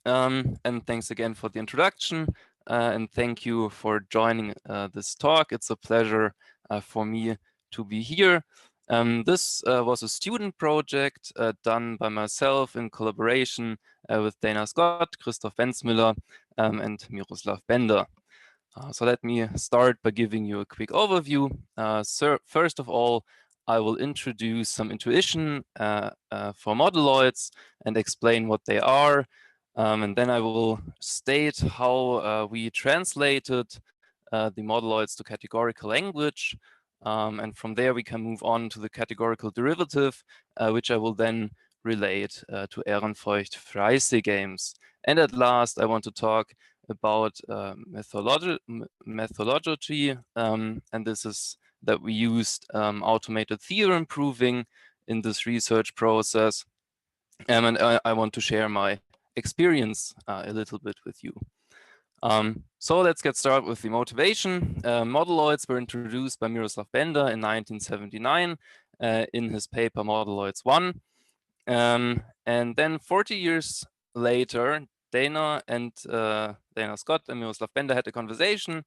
And thanks again for the introduction. And thank you for joining this talk. It's a pleasure for me to be here. This was a student project done by myself in collaboration with Dana Scott, Christoph Benzmüller, and Miroslav Benda. So let me start by giving you a quick overview. First of all, I will introduce some intuition for Modeloids and explain what they are. And then I will state how we translated the Modeloids to categorical language. And from there, we can move on to the categorical derivative, which I will then relate to Ehrenfeucht-Freise games. And at last, I want to talk about methodology, and this is that we used automated theorem proving in this research process. And I want to share my experience a little bit with you. So let's get started with the motivation. Modeloids were introduced by Miroslav Benda in 1979 in his paper Modeloids 1. And then 40 years later, Dana Scott and Miroslav Benda had a conversation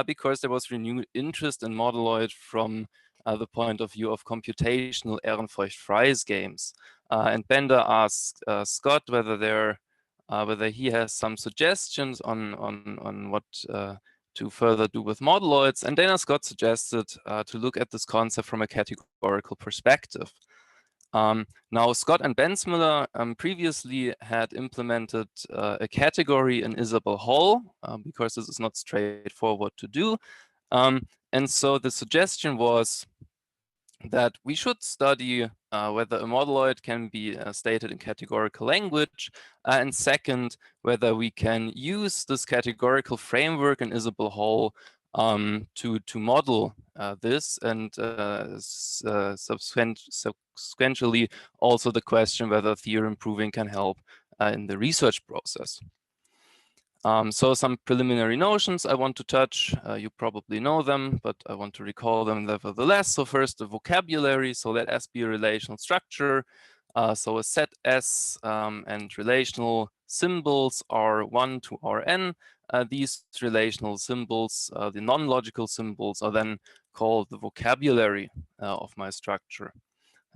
because there was renewed interest in Modeloid from the point of view of computational Ehrenfeucht-Freise games. And Benda asked Scott whether he has some suggestions on what to further do with Modeloids. And Dana Scott suggested to look at this concept from a categorical perspective. Now, Scott and Benzmüller previously had implemented a category in Isabelle Hall because this is not straightforward to do. And so the suggestion was that we should study whether a modeloid can be stated in categorical language, and second, whether we can use this categorical framework in Isabelle Hall to model this, and subsequently also the question whether theorem proving can help in the research process. So some preliminary notions I want to touch. You probably know them, but I want to recall them nevertheless. So first, the vocabulary. So let S be a relational structure. So a set S and relational symbols are 1 to Rn. These relational symbols, the non-logical symbols, are then called the vocabulary of my structure.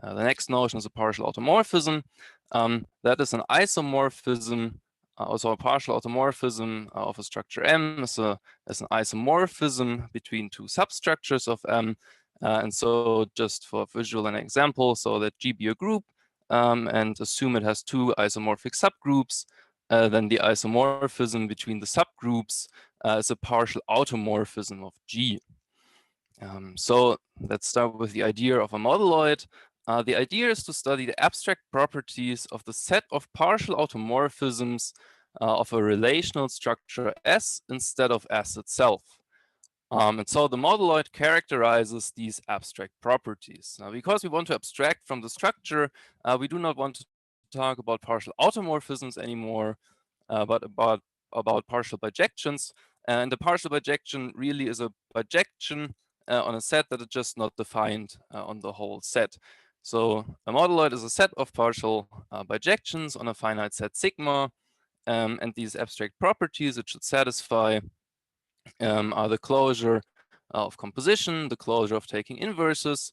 The next notion is a partial automorphism. That is an isomorphism. Also, a partial automorphism of a structure M is an isomorphism between two substructures of M. And so just for visual an example, so let G be a group and assume it has two isomorphic subgroups, then the isomorphism between the subgroups is a partial automorphism of G. So let's start with the idea of a modeloid. The idea is to study the abstract properties of the set of partial automorphisms of a relational structure S instead of S itself. And so the modeloid characterizes these abstract properties. Now, because we want to abstract from the structure, we do not want to talk about partial automorphisms anymore, but about partial bijections. And the partial bijection really is a bijection on a set that is just not defined on the whole set. So a modeloid is a set of partial bijections on a finite set sigma, and these abstract properties it should satisfy are the closure of composition, the closure of taking inverses,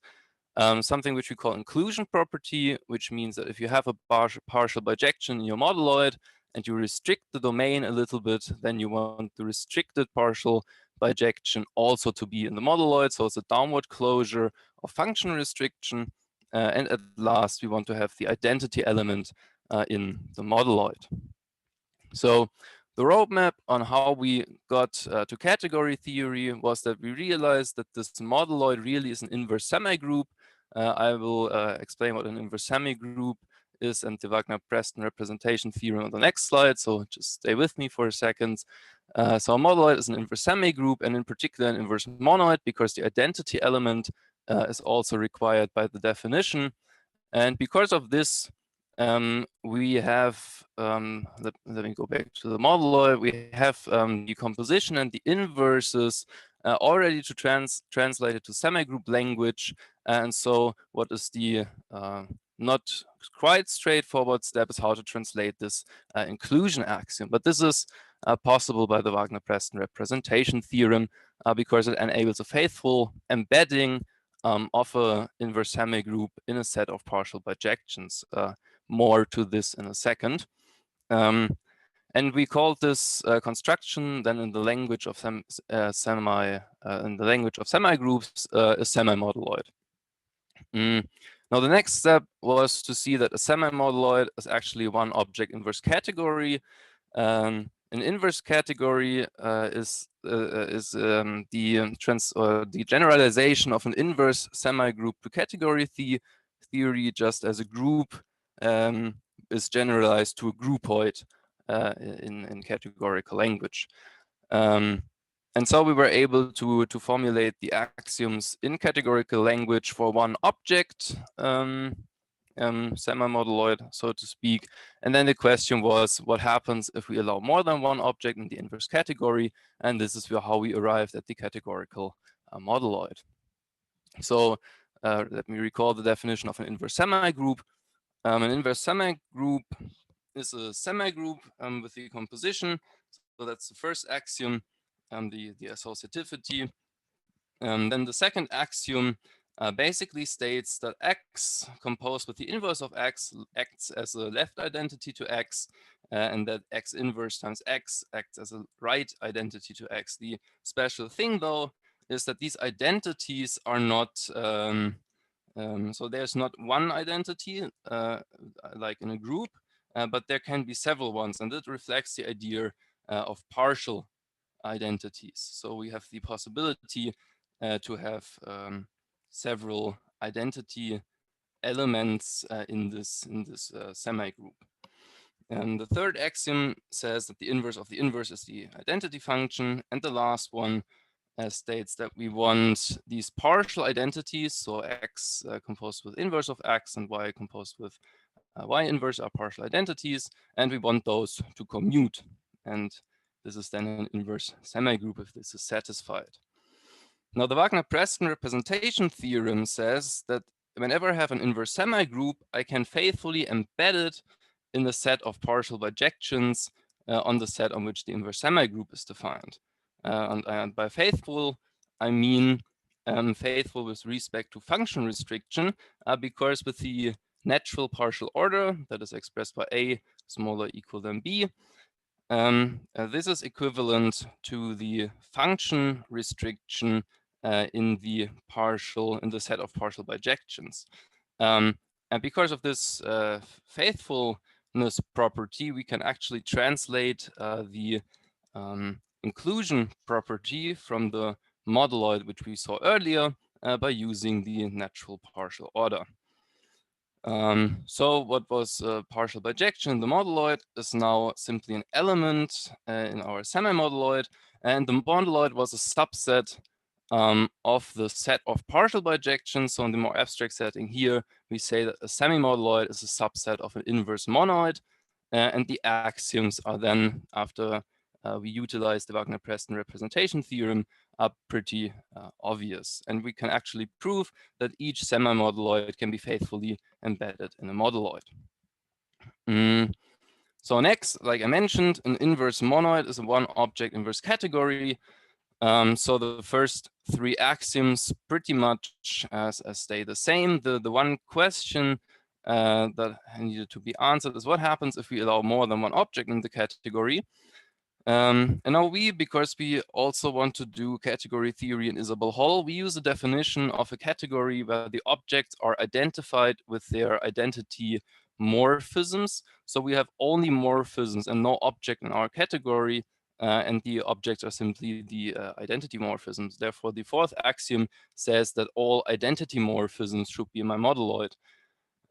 something which we call inclusion property, which means that if you have a partial bijection in your modeloid and you restrict the domain a little bit, then you want the restricted partial bijection also to be in the modeloid. So it's a downward closure of function restriction. And at last, we want to have the identity element in the modeloid. So the roadmap on how we got to category theory was that we realized that this modeloid really is an inverse semigroup. I will explain what an inverse semigroup is and the Wagner-Preston representation theorem on the next slide. So just stay with me for a second. So a modeloid is an inverse semigroup, and in particular an inverse monoid, because the identity element is also required by the definition. And because of this, we have, let me go back to the modeloid, we have the composition and the inverses already to translate it to semigroup language. And so what is the not quite straightforward step is how to translate this inclusion axiom. But this is possible by the Wagner-Preston representation theorem because it enables a faithful embedding of a inverse semigroup in a set of partial bijections. More to this in a second. And we called this construction then in the language of semigroups a semi-modeloid. Now the next step was to see that a semi-modeloid is actually one object inverse category. An inverse category is the generalization of an inverse semigroup to category theory, just as a group is generalized to a groupoid in categorical language. And so we were able to formulate the axioms in categorical language for one object, semi-modeloid, so to speak. And then the question was, what happens if we allow more than one object in the inverse category? And this is how we arrived at the categorical modeloid. So let me recall the definition of an inverse semigroup. An inverse semigroup is a semigroup with the composition. So that's the first axiom, the associativity. Then the second axiom basically states that X composed with the inverse of X acts as a left identity to X, and that X inverse times X acts as a right identity to X. The special thing, though, is that these identities are not, so there's not one identity like in a group, but there can be several ones, and that reflects the idea of partial identities. So we have the possibility to have several identity elements in this semigroup. And the third axiom says that the inverse of the inverse is the identity function, and the last one states that we want these partial identities, so X composed with inverse of X and Y composed with Y inverse are partial identities, and we want those to commute. And this is then an inverse semigroup if this is satisfied. Now the Wagner-Preston representation theorem says that whenever I have an inverse semigroup, I can faithfully embed it in the set of partial bijections on the set on which the inverse semigroup is defined. And by faithful, I mean faithful with respect to function restriction, because with the natural partial order that is expressed by A smaller equal than B, this is equivalent to the function restriction in the set of partial bijections. And because of this faithfulness property, we can actually translate the inclusion property from the modeloid, which we saw earlier, by using the natural partial order. So what was partial bijection? The modeloid is now simply an element in our semi-modeloid, and the modeloid was a subset of the set of partial bijections. So in the more abstract setting here, we say that a semi-modeloid is a subset of an inverse monoid, and the axioms are then, after we utilize the Wagner-Preston representation theorem, are pretty obvious. And we can actually prove that each semi-modeloid can be faithfully embedded in a modeloid. So next, like I mentioned, an inverse monoid is a one object inverse category. So the first three axioms pretty much stay the same. The one question that needed to be answered is what happens if we allow more than one object in the category? And now because we also want to do category theory in Isabelle Hall, we use a definition of a category where the objects are identified with their identity morphisms. So we have only morphisms and no object in our category, and the objects are simply the identity morphisms. Therefore, the fourth axiom says that all identity morphisms should be in my modeloid.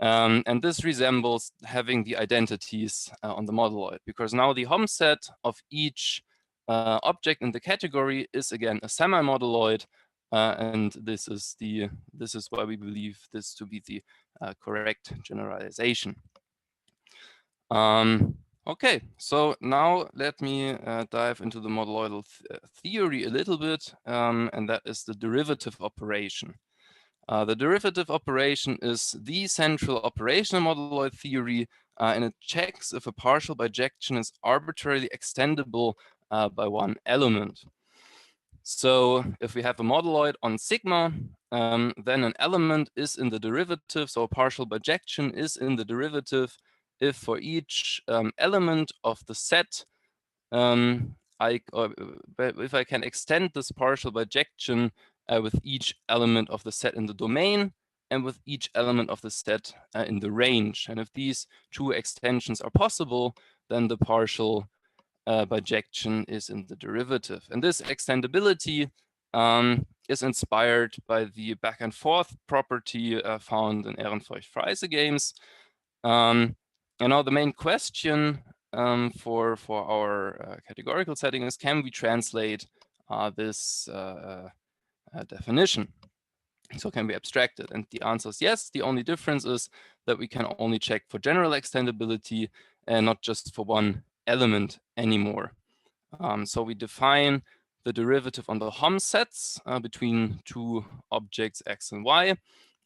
And this resembles having the identities on the modeloid, because now the Hom set of each object in the category is again a semi-modeloid, and this is why we believe this to be the correct generalization. Okay, so now let me dive into the modeloidal theory a little bit, and that is the derivative operation. The derivative operation is the central operational modeloid theory, and it checks if a partial bijection is arbitrarily extendable by one element. So if we have a modeloid on sigma, then an element is in the derivative, so a partial bijection is in the derivative if for each element of the set, if I can extend this partial bijection with each element of the set in the domain and with each element of the set in the range. And if these two extensions are possible, then the partial bijection is in the derivative. And this extendability is inspired by the back and forth property found in Ehrenfeucht-Freise games. And now the main question for our categorical setting is, can we translate this definition? So can we abstract it? And the answer is yes. The only difference is that we can only check for general extendability and not just for one element anymore. So we define the derivative on the Hom sets between two objects x and y,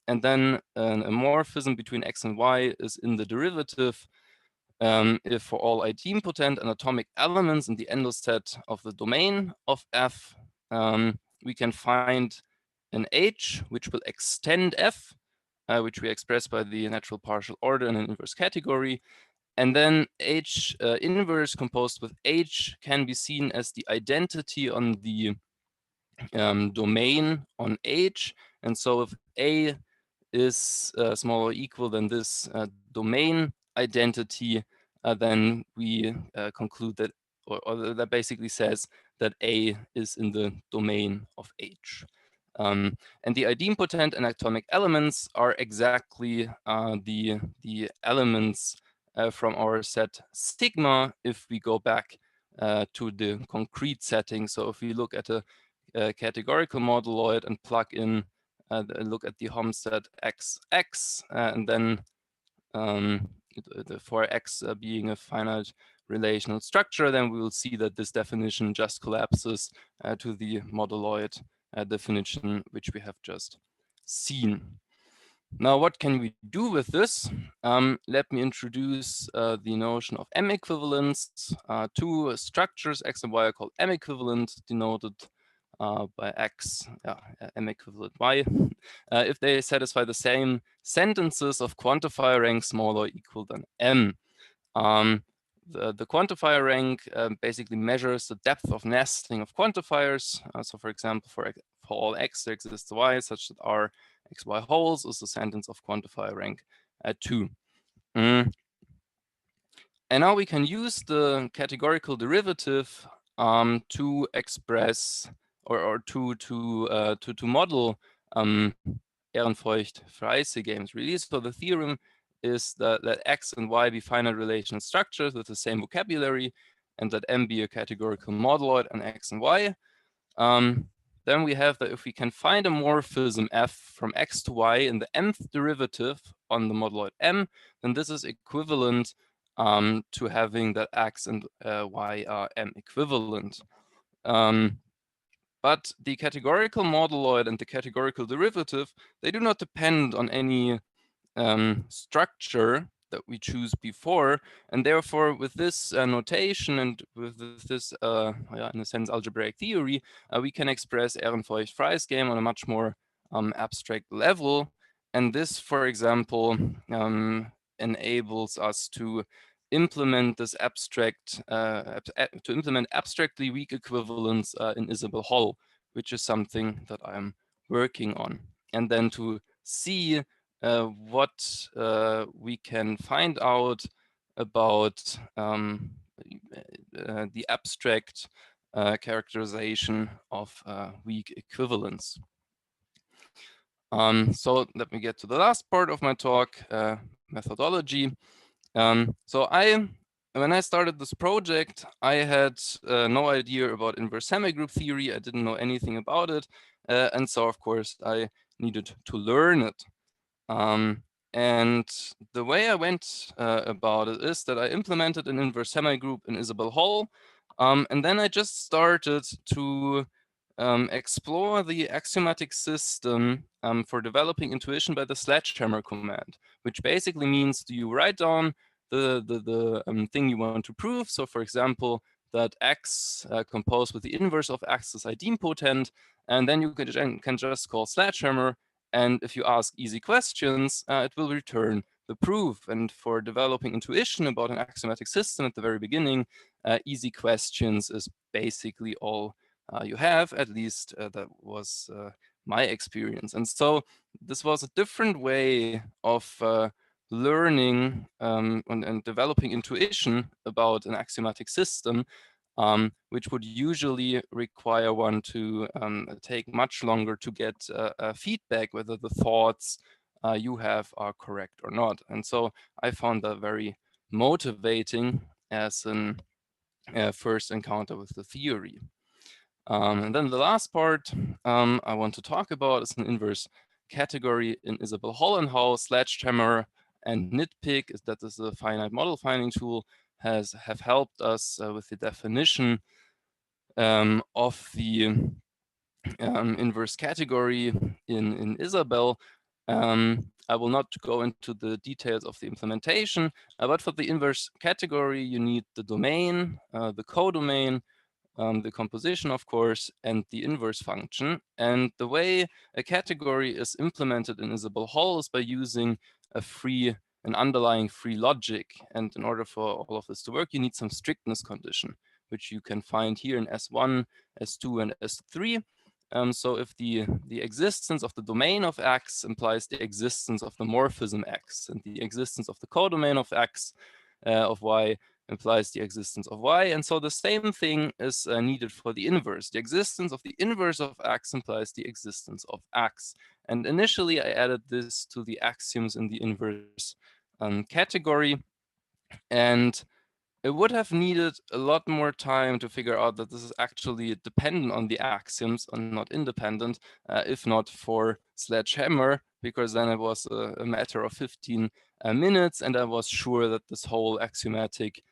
and then an amorphism between x and y is in the derivative if for all idempotent and atomic elements in the endoset of the domain of F, we can find an H which will extend F, which we express by the natural partial order in an inverse category. And then H inverse composed with H can be seen as the identity on the domain on H. And so if A is smaller or equal than this domain identity, then we conclude that, or that basically says that A is in the domain of H. And the idempotent and atomic elements are exactly the elements from our set sigma if we go back to the concrete setting. So if we look at a categorical modeloid and plug in, look at the Hom set XX, and then for X being a finite relational structure, then we will see that this definition just collapses to the modeloid definition, which we have just seen. Now, what can we do with this? Let me introduce the notion of M equivalence. Two structures, X and Y, are called M equivalent, denoted by X, M equivalent Y, if they satisfy the same sentences of quantifier rank smaller or equal than M. The quantifier rank basically measures the depth of nesting of quantifiers. So for example, for all X, there exists Y such that R XY holes is the sentence of quantifier rank 2. And now we can use the categorical derivative to express or to model Ehrenfeucht-Freise games really. So the theorem is that X and Y be finite relational structures with the same vocabulary, and that M be a categorical modeloid on X and Y. Then we have that if we can find a morphism F from X to Y in the mth derivative on the modeloid M, then this is equivalent to having that X and Y are M equivalent. But the categorical modeloid and the categorical derivative, they do not depend on any structure that we choose before, and therefore with this notation and with this, in a sense, algebraic theory, we can express Ehrenfeucht-Freise game on a much more abstract level. And this, for example, enables us to implement this abstract, to implement abstractly weak equivalence in Isabelle Hall, which is something that I'm working on. And then to see what we can find out about the abstract characterization of weak equivalence. So let me get to the last part of my talk, methodology. So when I started this project, I had no idea about inverse semigroup theory. I didn't know anything about it. And so, of course, I needed to learn it. And the way I went about it is that I implemented an inverse semigroup in Isabelle Hall. And then I just started to explore the axiomatic system for developing intuition by the sledgehammer command, which basically means do you write down the thing you want to prove. So for example, that x composed with the inverse of x is idempotent, and then you can just call sledgehammer, and if you ask easy questions, it will return the proof. And for developing intuition about an axiomatic system at the very beginning, easy questions is basically all you have. At least that was my experience. And so this was a different way of learning and developing intuition about an axiomatic system, which would usually require one to take much longer to get feedback whether the thoughts you have are correct or not. And so I found that very motivating as an first encounter with the theory. And then the last part I want to talk about is an inverse category in Isabel Hall and how Sledgehammer and Nitpick, that is a finite model finding tool, have helped us with the definition of the inverse category in Isabel. I will not go into the details of the implementation, but for the inverse category, you need the domain, the codomain, the composition, of course, and the inverse function. And the way a category is implemented in Isabel Hall is by using an underlying free logic. And in order for all of this to work, you need some strictness condition, which you can find here in S1, S2, and S3. So if the existence of the domain of X implies the existence of the morphism X, and the existence of the codomain of X of Y implies the existence of Y. And so the same thing is needed for the inverse. The existence of the inverse of X implies the existence of X. And initially I added this to the axioms in the inverse category. And it would have needed a lot more time to figure out that this is actually dependent on the axioms and not independent, if not for Sledgehammer, because then it was a matter of 15 minutes, and I was sure that this whole axiomatic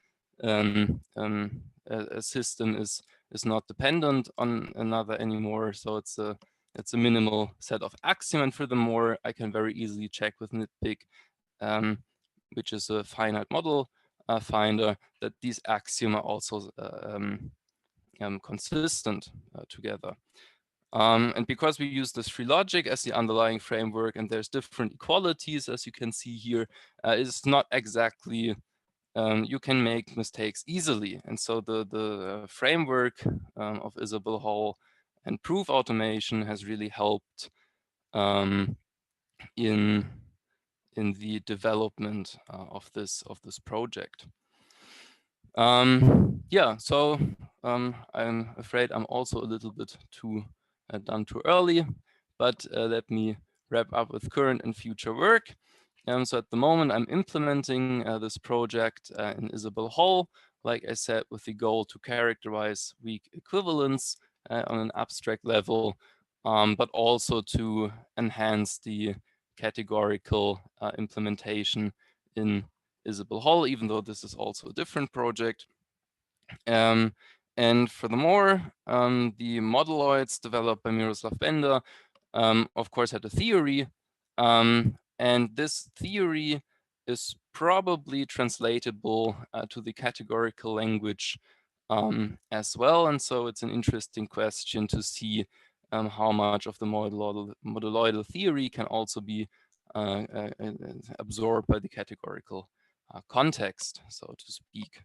system is not dependent on another anymore. So it's a minimal set of axioms, and furthermore, I can very easily check with Nitpick, which is a finite model finder, that these axioms are also consistent together. And because we use this free logic as the underlying framework, and there's different equalities, as you can see here, it's not exactly, you can make mistakes easily. And so the framework of Isabel Hall and proof automation has really helped in the development of this project. Yeah, so I'm afraid I'm also a little bit done too early, but let me wrap up with current and future work. So at the moment, I'm implementing this project in Isabel Hall, like I said, with the goal to characterize weak equivalence on an abstract level, but also to enhance the categorical implementation in Isabel Hall, even though this is also a different project. And furthermore, the Modeloids developed by Miroslav Benda, of course, had a theory, and this theory is probably translatable to the categorical language as well. And so it's an interesting question to see how much of the modeloidal theory can also be absorbed by the categorical context, so to speak.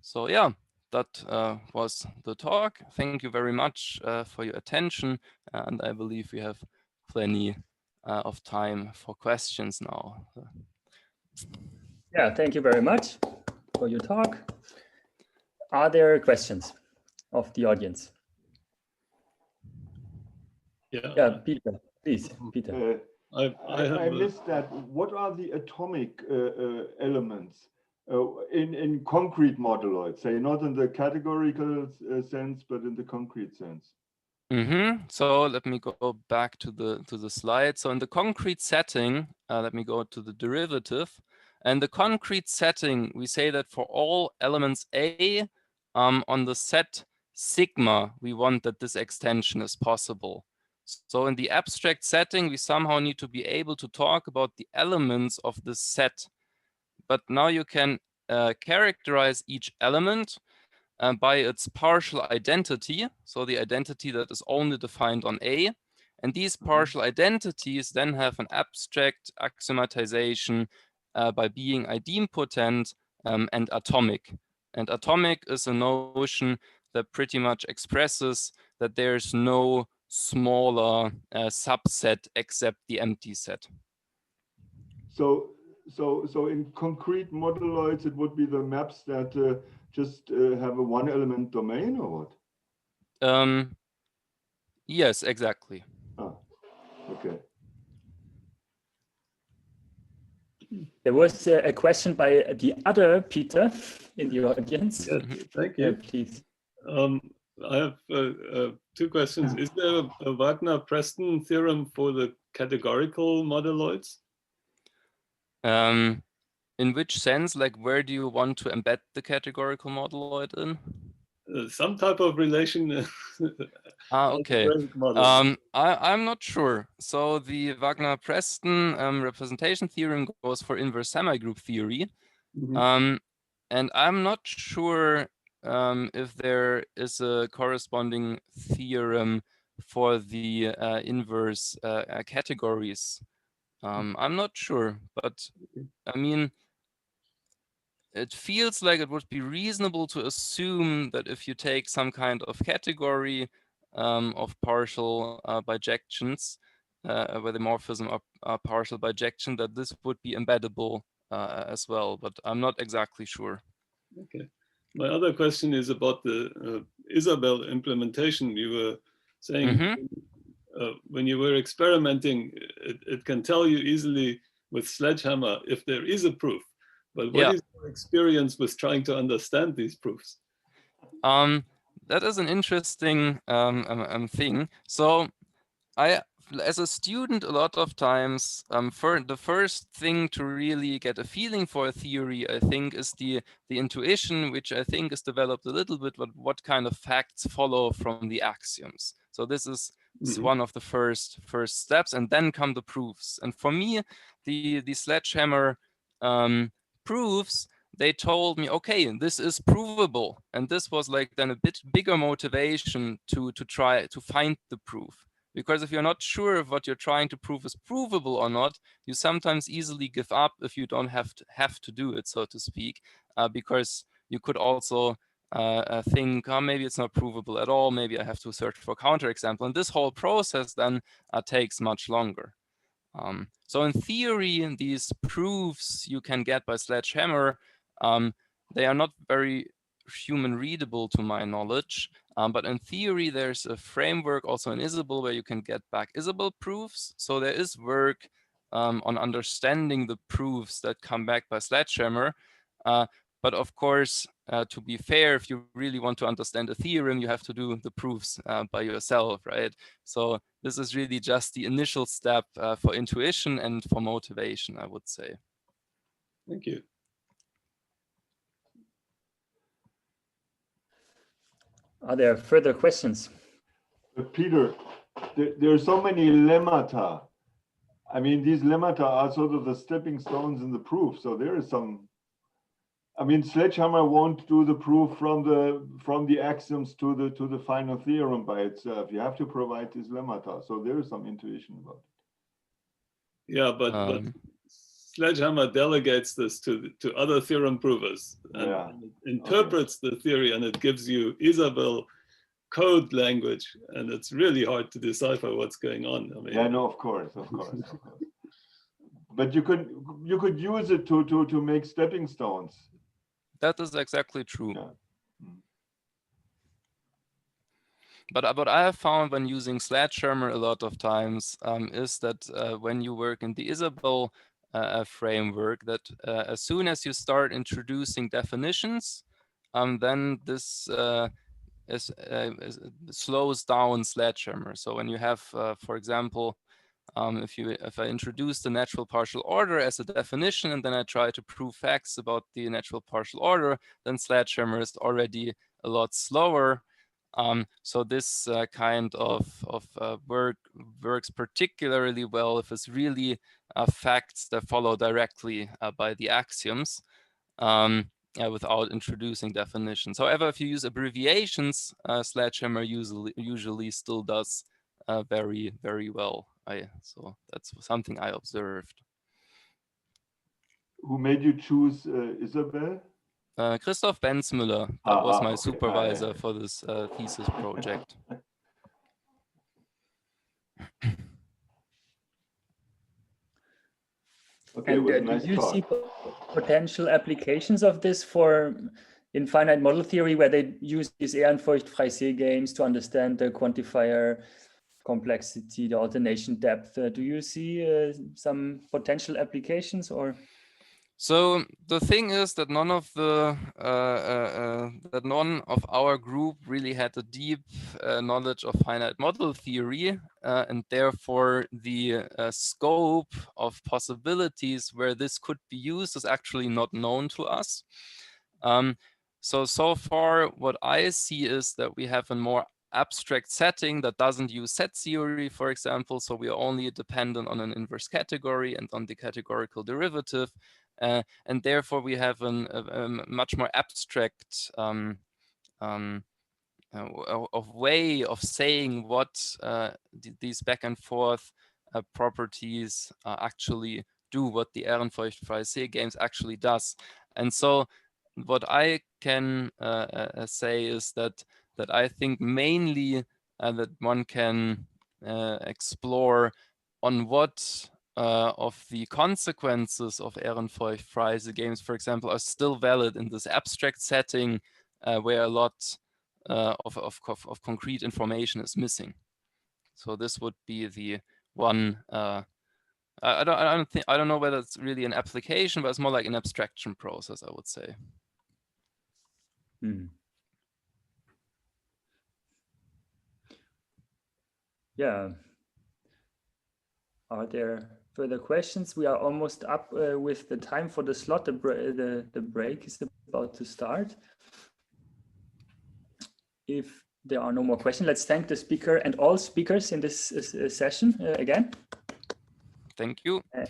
So yeah, that was the talk. Thank you very much for your attention, and I believe we have plenty of time for questions now. Yeah, thank you very much for your talk. Are there questions of the audience? Yeah, Peter, please, Peter. I missed that. What are the atomic elements in concrete modeloids? Say not in the categorical sense, but in the concrete sense. So let me go back to the slide. So in the concrete setting, let me go to the derivative. And the concrete setting, we say that for all elements A on the set sigma, we want that this extension is possible. So in the abstract setting, we somehow need to be able to talk about the elements of this set. But now you can characterize each element by its partial identity. So the identity that is only defined on A. And these partial identities then have an abstract axiomatization by being idempotent and atomic. And atomic is a notion that pretty much expresses that there's no smaller subset except the empty set. So in concrete modeloids, it would be the maps that just have a one element domain, or what? Yes, exactly. Ah, okay. There was a question by the other Peter in the audience. Yes, thank you. Please. I have two questions. Is there a Wagner-Preston theorem for the categorical modeloids? In which sense? Like, where do you want to embed the categorical modeloid in? Some type of relation. Okay. I'm not sure. So the Wagner-Preston representation theorem goes for inverse semigroup theory. And I'm not sure if there is a corresponding theorem for the inverse categories. I'm not sure, but I mean, it feels like it would be reasonable to assume that if you take some kind of category of partial bijections, where the morphism are partial bijection, that this would be embeddable as well, but I'm not exactly sure. Okay. My other question is about the Isabel implementation. You were saying when you were experimenting, it can tell you easily with sledgehammer if there is a proof. But what is your experience with trying to understand these proofs? That is an interesting thing. So as a student, a lot of times, the first thing to really get a feeling for a theory, I think, is the intuition, which I think is developed a little bit, but what kind of facts follow from the axioms. So this is one of the first steps, and then come the proofs. And for me, the sledgehammer proofs, they told me, okay, this is provable. And this was like then a bit bigger motivation to try to find the proof. Because if you're not sure if what you're trying to prove is provable or not, you sometimes easily give up if you don't have to do it, so to speak, because you could also think, oh, maybe it's not provable at all. Maybe I have to search for a counterexample. And this whole process then takes much longer. So in theory, these proofs you can get by sledgehammer, they are not very human readable to my knowledge. But in theory, there's a framework also in Isabel where you can get back Isabel proofs. So there is work on understanding the proofs that come back by sledgehammer. But of course, to be fair, if you really want to understand a theorem, you have to do the proofs by yourself, right? So this is really just the initial step for intuition and for motivation, I would say. Thank you. Are there further questions? Peter, there are so many lemmata. I mean, these lemmata are sort of the stepping stones in the proof. So there is some. I mean, sledgehammer won't do the proof from the axioms to the final theorem by itself. You have to provide these lemmata. So there is some intuition about it. Yeah, but sledgehammer delegates this to other theorem provers and it interprets the theory, and it gives you Isabel code language, and it's really hard to decipher what's going on. I mean, yeah, no, of course. But you could use it to make stepping stones. That is exactly true. Yeah. But what I have found when using sledgehammer a lot of times is that when you work in the Isabel framework, that as soon as you start introducing definitions, then this slows down sledgehammer. So when you have, for example, if I introduce the natural partial order as a definition, and then I try to prove facts about the natural partial order, then sledgehammer is already a lot slower. So this kind of work works particularly well if it's really facts that follow directly by the axioms without introducing definitions. However, if you use abbreviations, Sledgehammer usually still does very, very well. So that's something I observed. Who made you choose Isabel? Christoph Benzmüller was my Okay. supervisor for this thesis project. Okay, And nice do you talk. see potential applications of this for in finite model theory, where they use these Ehrenfurcht-Freisee games to understand the quantifier complexity, the alternation depth? Do you see some potential applications, or? So the thing is that none of our group really had a deep knowledge of finite model theory, and therefore the scope of possibilities where this could be used is actually not known to us. So far, what I see is that we have a more abstract setting that doesn't use set theory, for example. So we are only dependent on an inverse category and on the categorical derivative. And therefore, we have a much more abstract way of saying what these back and forth properties actually do, what the Ehrenfurcht-Freisee games actually does. And so what I can say is that I think mainly that one can explore on what of the consequences of Ehrenfurcht-Freisee games, for example, are still valid in this abstract setting where a lot of concrete information is missing. So this would be the one. I don't know whether it's really an application, but it's more like an abstraction process, I would say. Yeah. Are there further questions? We are almost up with the time for the slot. The break is about to start. If there are no more questions, let's thank the speaker and all speakers in this session again. Thank you. And